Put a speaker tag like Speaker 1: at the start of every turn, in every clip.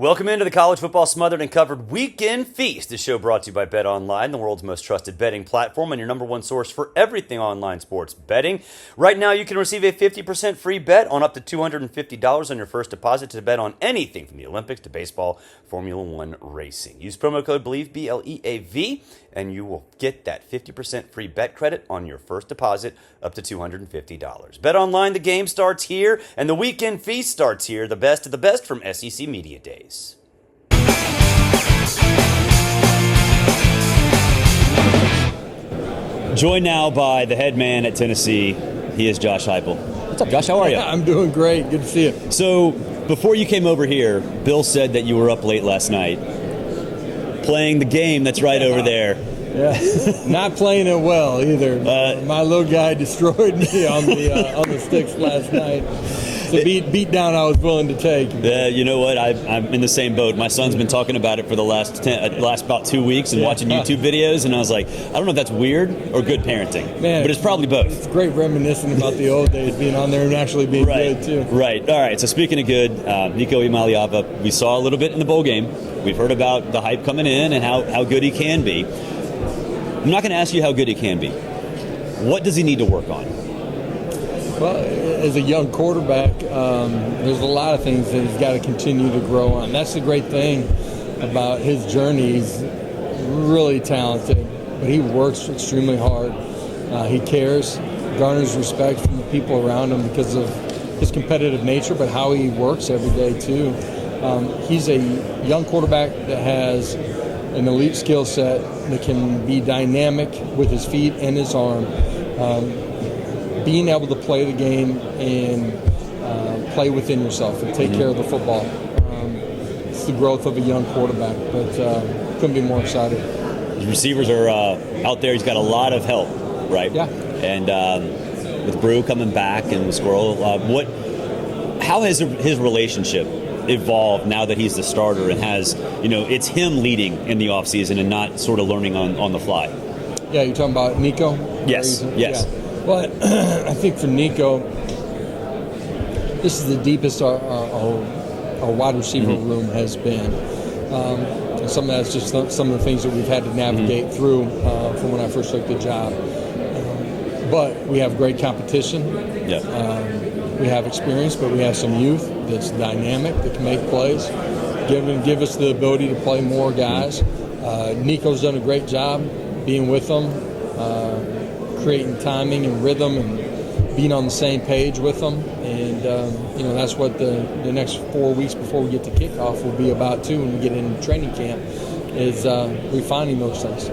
Speaker 1: Welcome into the College Football Smothered and Covered Weekend Feast. This show brought to you by BetOnline, the world's most trusted betting platform and your number one source for everything online sports betting. Right now, you can receive a 50% free bet on up to $250 on your first deposit to bet on anything from the Olympics to baseball, Formula One racing. Use promo code BLEAV, B-L-E-A-V, and you will get that 50% free bet credit on your first deposit up to $250. BetOnline, the game starts here, and the Weekend Feast starts here, the best of the best from SEC Media Days. Joined now by the head man at Tennessee. He is Josh Heupel. What's up, Josh? How are you?
Speaker 2: I'm doing great. Good to see you.
Speaker 1: So, before you came over here, Bill said that you were up late last night playing the game that's right over there.
Speaker 2: Yeah, not playing it well either. My little guy destroyed me on the sticks last night. It's a beat down I was willing to take.
Speaker 1: You know what? I'm in the same boat. My son's been talking about it for the last about 2 weeks and watching YouTube videos, and I was like, I don't know if that's weird or good parenting, but it's probably both.
Speaker 2: It's great reminiscing about the old days, being on there and actually being good too.
Speaker 1: Right. All right. So speaking of good, Nico Imaliava, we saw a little bit in the bowl game. We've heard about the hype coming in and how good he can be. I'm not going to ask you how good he can be. What does he need to work on?
Speaker 2: Well, as a young quarterback, there's a lot of things that he's got to continue to grow on. That's the great thing about his journey. He's really talented, but he works extremely hard. He cares, garners respect from the people around him because of his competitive nature, but how he works every day too. He's a young quarterback that has an elite skill set that can be dynamic with his feet and his arm. Being able to play the game and play within yourself and take care of the football. It's the growth of a young quarterback, but couldn't be more excited.
Speaker 1: His receivers are out there. He's got a lot of help, right?
Speaker 2: Yeah.
Speaker 1: And with Brew coming back and Squirrel, how has his relationship evolved now that he's the starter and has, it's him leading in the offseason and not sort of learning on the fly?
Speaker 2: Yeah, you're talking about Nico?
Speaker 1: Yes.
Speaker 2: Yeah. Well, I think for Nico, this is the deepest our wide receiver room has been. And some of that's just some of the things that we've had to navigate through from when I first took the job. But we have great competition.
Speaker 1: Yeah.
Speaker 2: We have experience, but we have some youth that's dynamic, that can make plays, give us the ability to play more guys. Nico's done a great job being with them, creating timing and rhythm and being on the same page with them. And, that's what the next 4 weeks before we get to kickoff will be about, too, when we get into training camp, is refining those things.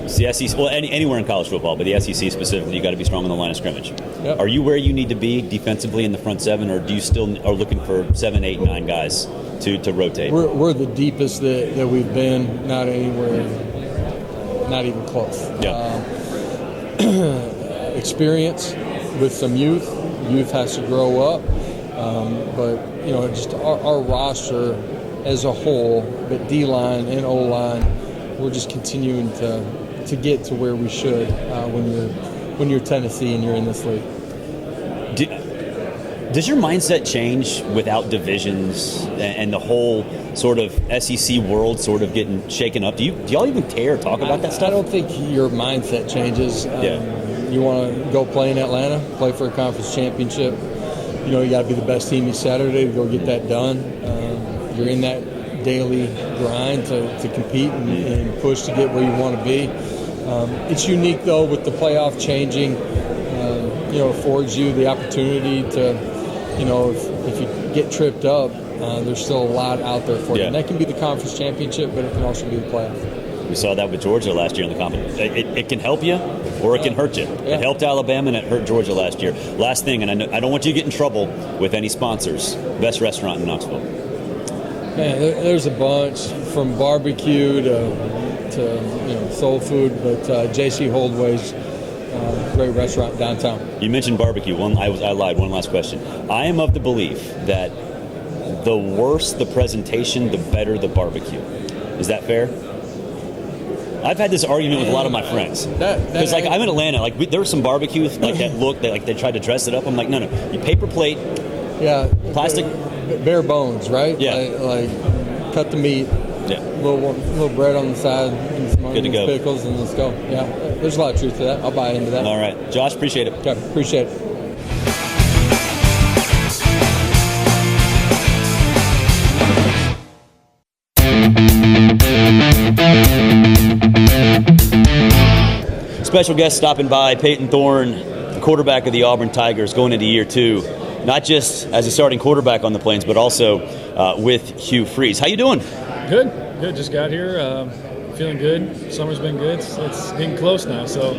Speaker 1: It's the SEC, well, anywhere in college football, but the SEC specifically, you got to be strong on the line of scrimmage.
Speaker 2: Yep.
Speaker 1: Are you where you need to be defensively in the front seven, or do you still are looking for 7, 8, 9 guys to rotate?
Speaker 2: We're the deepest that we've been, not anywhere, not even close.
Speaker 1: Yeah.
Speaker 2: Experience with some youth. Youth has to grow up. But just our roster as a whole, but D-line and O-line, we're just continuing to get to where we should when you're Tennessee and you're in this league.
Speaker 1: Does your mindset change without divisions and the whole sort of SEC world sort of getting shaken up? Do y'all even care or talk about that stuff?
Speaker 2: I don't think your mindset changes. You want to go play in Atlanta, play for a conference championship. You got to be the best team each Saturday to go get that done. You're in that daily grind to compete and push to get where you want to be. It's unique, though, with the playoff changing. Affords you the opportunity to, if you get tripped up, there's still a lot out there for you. And that can be the conference championship, but it can also be the playoff.
Speaker 1: We saw that with Georgia last year in the conference. It can help you or it can hurt you.
Speaker 2: Yeah.
Speaker 1: It helped Alabama and it hurt Georgia last year. Last thing, and I don't want you to get in trouble with any sponsors. Best restaurant in Knoxville.
Speaker 2: Man, there's a bunch, from barbecue to soul food, but J.C. Holdway's great restaurant downtown.
Speaker 1: You mentioned barbecue. I lied. One last question. I am of the belief that the worse the presentation, the better the barbecue. Is that fair? I've had this argument with a lot of my friends because, I'm in Atlanta. There was some barbecue that look. They tried to dress it up. I'm like, no. You paper plate.
Speaker 2: Yeah.
Speaker 1: Plastic.
Speaker 2: Bare bones, right?
Speaker 1: Yeah.
Speaker 2: cut the meat,
Speaker 1: Yeah.
Speaker 2: little bread on the side, and some
Speaker 1: Good to
Speaker 2: onions,
Speaker 1: go.
Speaker 2: pickles, and let's go. Yeah, there's a lot of truth to that. I'll buy into that.
Speaker 1: All right. Josh, appreciate it.
Speaker 2: Okay, appreciate it.
Speaker 1: Special guest stopping by, Payton Thorne, the quarterback of the Auburn Tigers, going into year 2, not just as a starting quarterback on the Plains, but also with Hugh Freeze. How you doing?
Speaker 3: Good. Just got here. Feeling good. Summer's been good. It's getting close now, so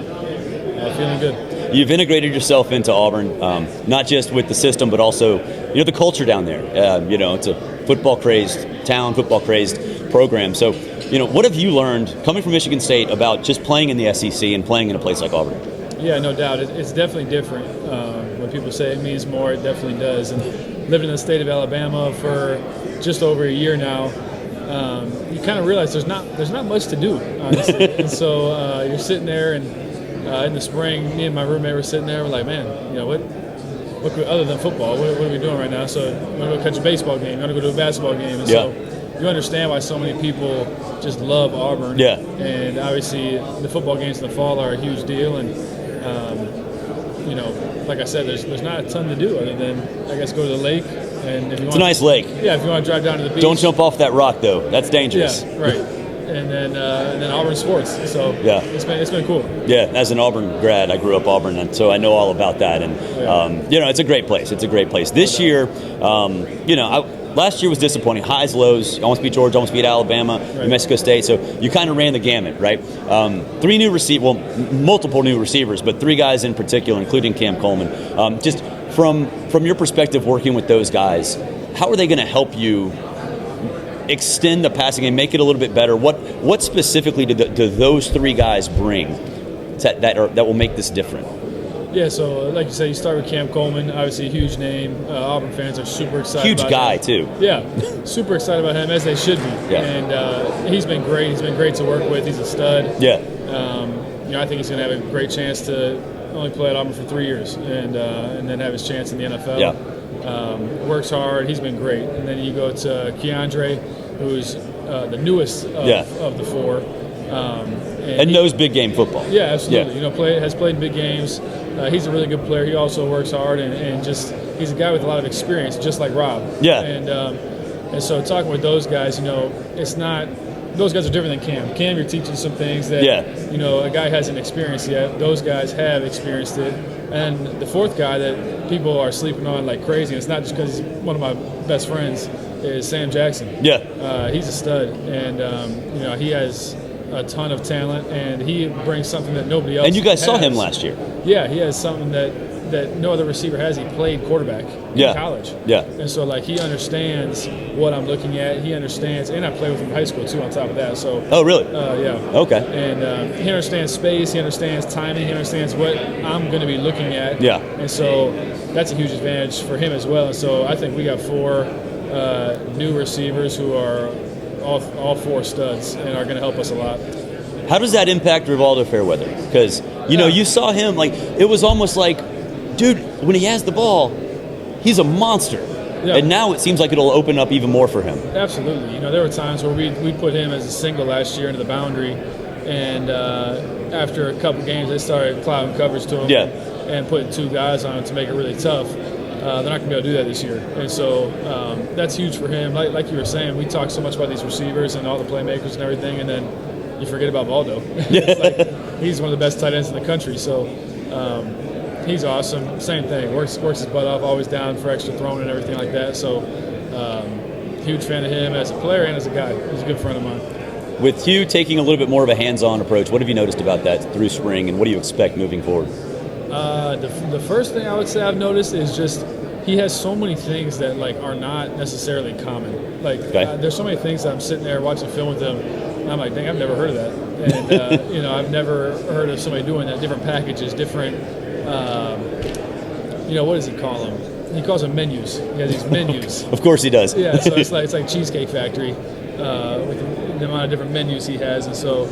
Speaker 3: feeling good.
Speaker 1: You've integrated yourself into Auburn, not just with the system, but also the culture down there. It's a football-crazed town, football-crazed program. So, what have you learned coming from Michigan State about just playing in the SEC and playing in a place like Auburn?
Speaker 3: Yeah, no doubt. It's definitely different. When people say it means more, it definitely does. And living in the state of Alabama for just over a year now, you kind of realize there's not much to do, honestly. And so you're sitting there, and in the spring, me and my roommate were sitting there. We're like, man, what other than football, what are we doing right now? So you want to go catch a baseball game, you want to go to a basketball game, and so you understand why so many people just love Auburn.
Speaker 1: Yeah.
Speaker 3: And obviously, the football games in the fall are a huge deal, and like I said, there's not a ton to do other than, I guess, go to the lake. And if you
Speaker 1: It's a nice lake.
Speaker 3: Yeah, if you want to drive down to the beach.
Speaker 1: Don't jump off that rock, though. That's dangerous.
Speaker 3: Yeah, right. And then Auburn sports. So
Speaker 1: Yeah.
Speaker 3: it's been cool.
Speaker 1: Yeah, as an Auburn grad, I grew up Auburn, and so I know all about that. And it's a great place. It's a great place. This year, last year was disappointing. Highs, lows. Almost beat Georgia, almost beat Alabama, New Mexico State. So you kind of ran the gamut, right? Multiple new receivers, but 3 guys in particular, including Cam Coleman. Just from your perspective, working with those guys, how are they going to help you extend the passing game, make it a little bit better? What specifically do those 3 guys bring that will make this different?
Speaker 3: Yeah, so like you said, you start with Cam Coleman, obviously a huge name. Auburn fans are super excited
Speaker 1: Huge
Speaker 3: about
Speaker 1: guy,
Speaker 3: him.
Speaker 1: too.
Speaker 3: Yeah, super excited about him, as they should be.
Speaker 1: Yeah.
Speaker 3: And he's been great. He's been great to work with. He's a stud.
Speaker 1: Yeah.
Speaker 3: I think he's going to have a great chance to only play at Auburn for 3 years and then have his chance in the NFL.
Speaker 1: Yeah.
Speaker 3: Works hard. He's been great. And then you go to Keandre, who's the newest of the 4.
Speaker 1: And knows big game football.
Speaker 3: Yeah, absolutely.
Speaker 1: Yeah.
Speaker 3: Has played in big games. He's a really good player. He also works hard and just he's a guy with a lot of experience, just like Rob.
Speaker 1: Yeah.
Speaker 3: And so talking with those guys, it's not. Those guys are different than Cam. Cam, you're teaching some things that a guy hasn't experienced yet. Those guys have experienced it. And the 4th guy that people are sleeping on like crazy, and it's not just because he's one of my best friends, is Sam Jackson.
Speaker 1: Yeah.
Speaker 3: He's a stud, and he has a ton of talent, and he brings something that nobody else.
Speaker 1: And you guys
Speaker 3: has.
Speaker 1: saw him last year.
Speaker 3: Yeah, he has something that no other receiver has. He played quarterback in college.
Speaker 1: Yeah.
Speaker 3: And so, he understands what I'm looking at. He understands, and I played with him in high school, too, on top of that. So.
Speaker 1: Oh, really?
Speaker 3: Yeah.
Speaker 1: Okay.
Speaker 3: And he understands space. He understands timing. He understands what I'm going to be looking at.
Speaker 1: Yeah.
Speaker 3: And so that's a huge advantage for him as well. And so I think we got 4 new receivers who are all 4 studs and are going to help us a lot.
Speaker 1: How does that impact Rivaldo Fairweather? Because, you saw him, it was almost like, dude, when he has the ball, he's a monster. Yeah. And now it seems like it'll open up even more for him.
Speaker 3: Absolutely. There were times where we put him as a single last year into the boundary, and after a couple games, they started clouding coverage to him and putting 2 guys on him to make it really tough. They're not going to be able to do that this year. And so that's huge for him. Like you were saying, we talk so much about these receivers and all the playmakers and everything, and then you forget about Valdo. He's one of the best tight ends in the country. So he's awesome. Same thing. Works his butt off, always down for extra throwing and everything like that. So huge fan of him as a player and as a guy. He's a good friend of mine.
Speaker 1: With Hugh taking a little bit more of a hands-on approach, what have you noticed about that through spring, and what do you expect moving forward?
Speaker 3: The first thing I would say I've noticed is just he has so many things that are not necessarily common. There's so many things that I'm sitting there watching film with him, and I'm like, dang, I've never heard of that. And I've never heard of somebody doing that. Different packages, different. What does he call them? He calls them menus. He has these menus.
Speaker 1: Of course he does.
Speaker 3: Yeah, so it's like Cheesecake Factory with the amount of different menus he has, and so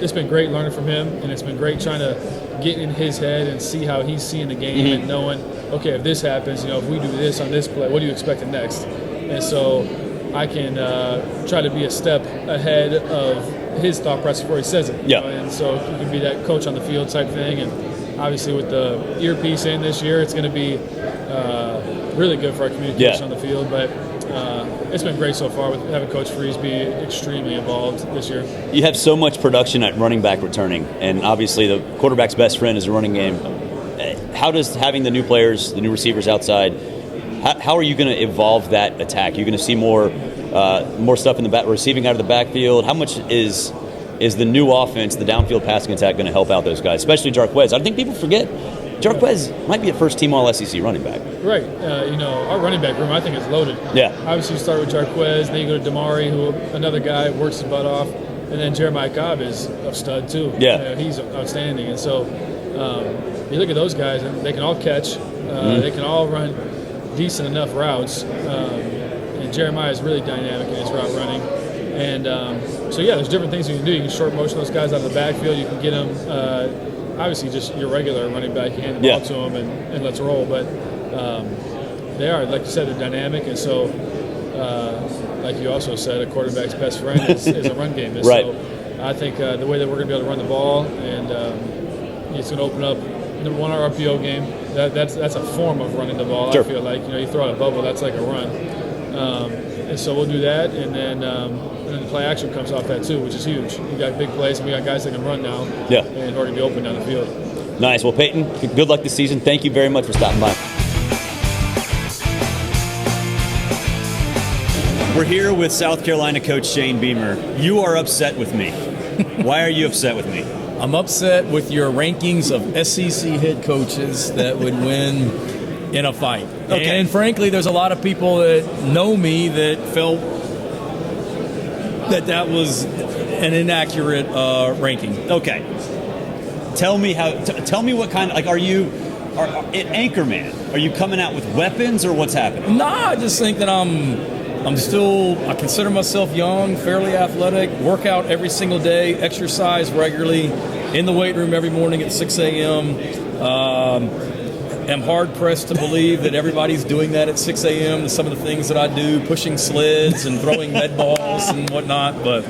Speaker 3: it's been great learning from him, and it's been great trying to get in his head and see how he's seeing the game and knowing, okay, if this happens, if we do this on this play, what do you expect next? And so I can try to be a step ahead of his thought process before he says it.
Speaker 1: Yeah.
Speaker 3: And so you can be that coach on the field type thing. And obviously with the earpiece in this year, it's going to be really good for our communication on the field. But it's been great so far with having Coach Freeze be extremely involved this year.
Speaker 1: You have so much production at running back returning, and obviously the quarterback's best friend is a running game. How does having the new players, the new receivers outside, how are you going to evolve that attack? You're going to see more stuff in the back, receiving out of the backfield. How much is the new offense, the downfield passing attack, going to help out those guys, especially Jarquez? I think people forget Jarquez might be a first-team All-SEC running back.
Speaker 3: Right. Our running back room, I think, is loaded.
Speaker 1: Yeah.
Speaker 3: Obviously, you start with Jarquez, then you go to Damari, who another guy works his butt off, and then Jeremiah Cobb is a stud too.
Speaker 1: Yeah.
Speaker 3: He's outstanding, and so you look at those guys, and they can all catch. They can all run decent enough routes, and Jeremiah is really dynamic in his route running. And there's different things you can do. You can short motion those guys out of the backfield. You can get them. Obviously, just your regular running back, you hand the ball to them and let's roll. But they are, like you said, they're dynamic. And so, like you also said, a quarterback's best friend is a run game. And
Speaker 1: right.
Speaker 3: So I think the way that we're going to be able to run the ball, and it's going to open up, number one, our RPO game. That's a form of running the ball.
Speaker 1: Sure.
Speaker 3: I feel like, you throw out a bubble, that's like a run. And so we'll do that, and then the play action comes off that too, which is huge. We got big plays, and we got guys that can run now.
Speaker 1: Yeah.
Speaker 3: And we're going to be open down the field.
Speaker 1: Nice. Well, Payton, good luck this season. Thank you very much for stopping by. We're here with South Carolina coach Shane Beamer. You are upset with me. Why are you upset with me?
Speaker 4: I'm upset with your rankings of SEC head coaches that would win in a fight.
Speaker 1: Okay.
Speaker 4: And frankly, there's a lot of people that know me that felt that was an inaccurate ranking.
Speaker 1: Okay. Tell me what kind of, are you Anchorman? Are you coming out with weapons or what's happening?
Speaker 4: Nah, I just think that I consider myself young, fairly athletic, work out every single day, exercise regularly, in the weight room every morning at 6 a.m. Am hard-pressed to believe that everybody's doing that at 6 a.m. Some of the things that I do, pushing sleds and throwing med balls and whatnot, but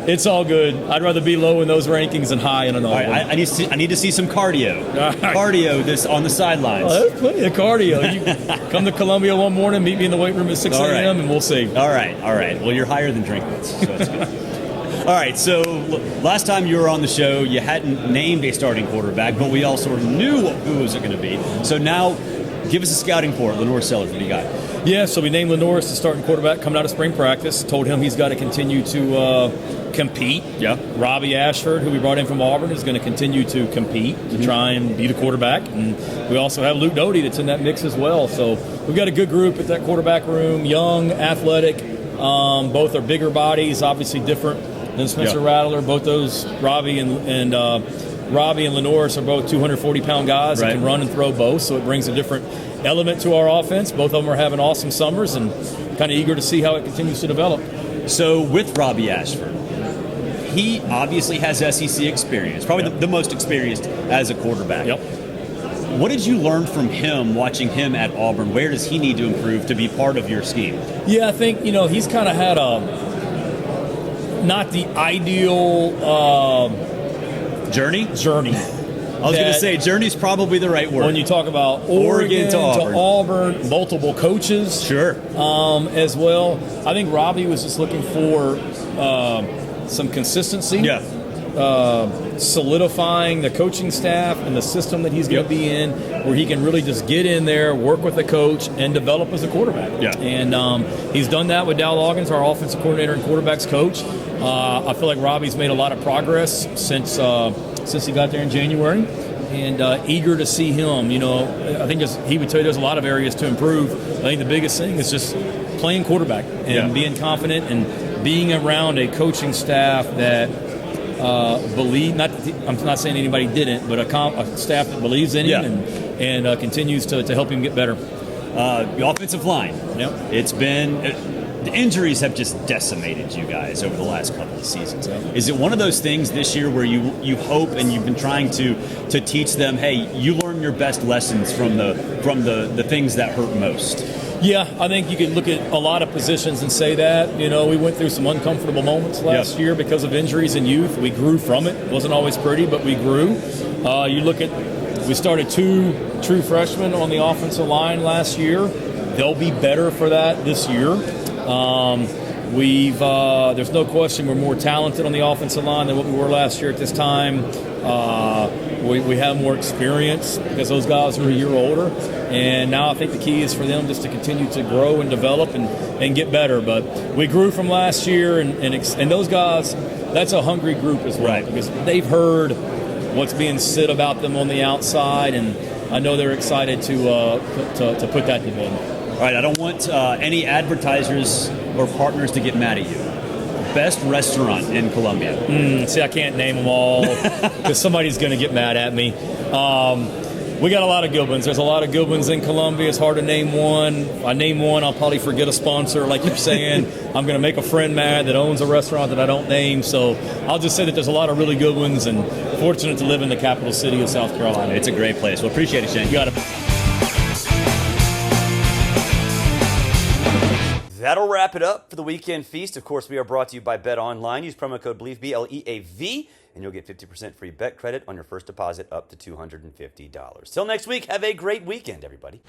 Speaker 4: it's all good. I'd rather be low in those rankings than high in another one.
Speaker 1: I need to see some cardio. Cardio this on the sidelines.
Speaker 4: Well, there's plenty of cardio. You come to Columbia one morning, meet me in the weight room at 6 a.m., and we'll see.
Speaker 1: All right. Well, you're higher than Drinkwitz, so it's good. All right, so last time you were on the show, you hadn't named a starting quarterback, but we all sort of knew who was it going to be. So now, give us a scouting report. Lenore Sellers, what do you got?
Speaker 4: Yeah, so we named Lenore as the starting quarterback coming out of spring practice. Told him he's got to continue to compete.
Speaker 1: Yeah.
Speaker 4: Robbie Ashford, who we brought in from Auburn, is going to continue to compete to try and be the quarterback. And we also have Luke Doty that's in that mix as well. So we've got a good group at that quarterback room, young, athletic. Both are bigger bodies, obviously different than Spencer Rattler. Both those, Robbie and Lenore, are both 240-pound guys that can run and throw both. So it brings a different element to our offense. Both of them are having awesome summers and kind of eager to see how it continues to develop.
Speaker 1: So with Robbie Ashford, he obviously has SEC experience, probably the most experienced as a quarterback.
Speaker 4: Yep.
Speaker 1: What did you learn from him, watching him at Auburn? Where does he need to improve to be part of your scheme?
Speaker 4: Yeah, I think, he's kind of had not the ideal
Speaker 1: journey. I was going to say journey's probably the right word.
Speaker 4: When you talk about Oregon to Auburn, multiple coaches,
Speaker 1: sure,
Speaker 4: as well. I think Robbie was just looking for some consistency.
Speaker 1: Yeah.
Speaker 4: Solidifying the coaching staff and the system that he's going to be in, where he can really just get in there, work with the coach, and develop as a quarterback.
Speaker 1: Yeah.
Speaker 4: And he's done that with Dal Loggins, our offensive coordinator and quarterbacks coach. I feel like Robbie's made a lot of progress since he got there in January, and eager to see him. I think he would tell you there's a lot of areas to improve. I think the biggest thing is just playing quarterback and being confident and being around a coaching staff that I'm not saying anybody didn't, but a staff that believes in him and continues to help him get better.
Speaker 1: The offensive line.
Speaker 4: Yep.
Speaker 1: It's been the injuries have just decimated you guys over the last couple of seasons.
Speaker 4: Yep.
Speaker 1: Is it one of those things this year where you hope and you've been trying to teach them, hey, you learn your best lessons from the things that hurt most?
Speaker 4: Yeah, I think you can look at a lot of positions and say that. You know, we went through some uncomfortable moments last year because of injuries and youth. We grew from it. It wasn't always pretty, but we grew. You look at, we started 2 true freshmen on the offensive line last year. They'll be better for that this year. There's no question we're more talented on the offensive line than what we were last year at this time. We have more experience because those guys are a year older. And now I think the key is for them just to continue to grow and develop and get better. But we grew from last year, and those guys, that's a hungry group as well. Right. Because they've heard what's being said about them on the outside, and I know they're excited to put that to bed.
Speaker 5: All right, I don't want any advertisers or partners to get mad at you. Best restaurant in Columbia?
Speaker 4: See, I can't name them all because somebody's going to get mad at me. We got a lot of good ones. There's a lot of good ones in Columbia. It's hard to name one. If I name one, I'll probably forget a sponsor, like you're saying. I'm going to make a friend mad that owns a restaurant that I don't name. So I'll just say that there's a lot of really good ones, and fortunate to live in the capital city of South Carolina.
Speaker 5: It's a great place. Well, appreciate it, Shane.
Speaker 4: You got it.
Speaker 1: That'll wrap it up for the Weekend Feast. Of course, we are brought to you by Bet Online. Use promo code BLEAV, BLEAV, and you'll get 50% free bet credit on your first deposit up to $250. Till next week, have a great weekend, everybody.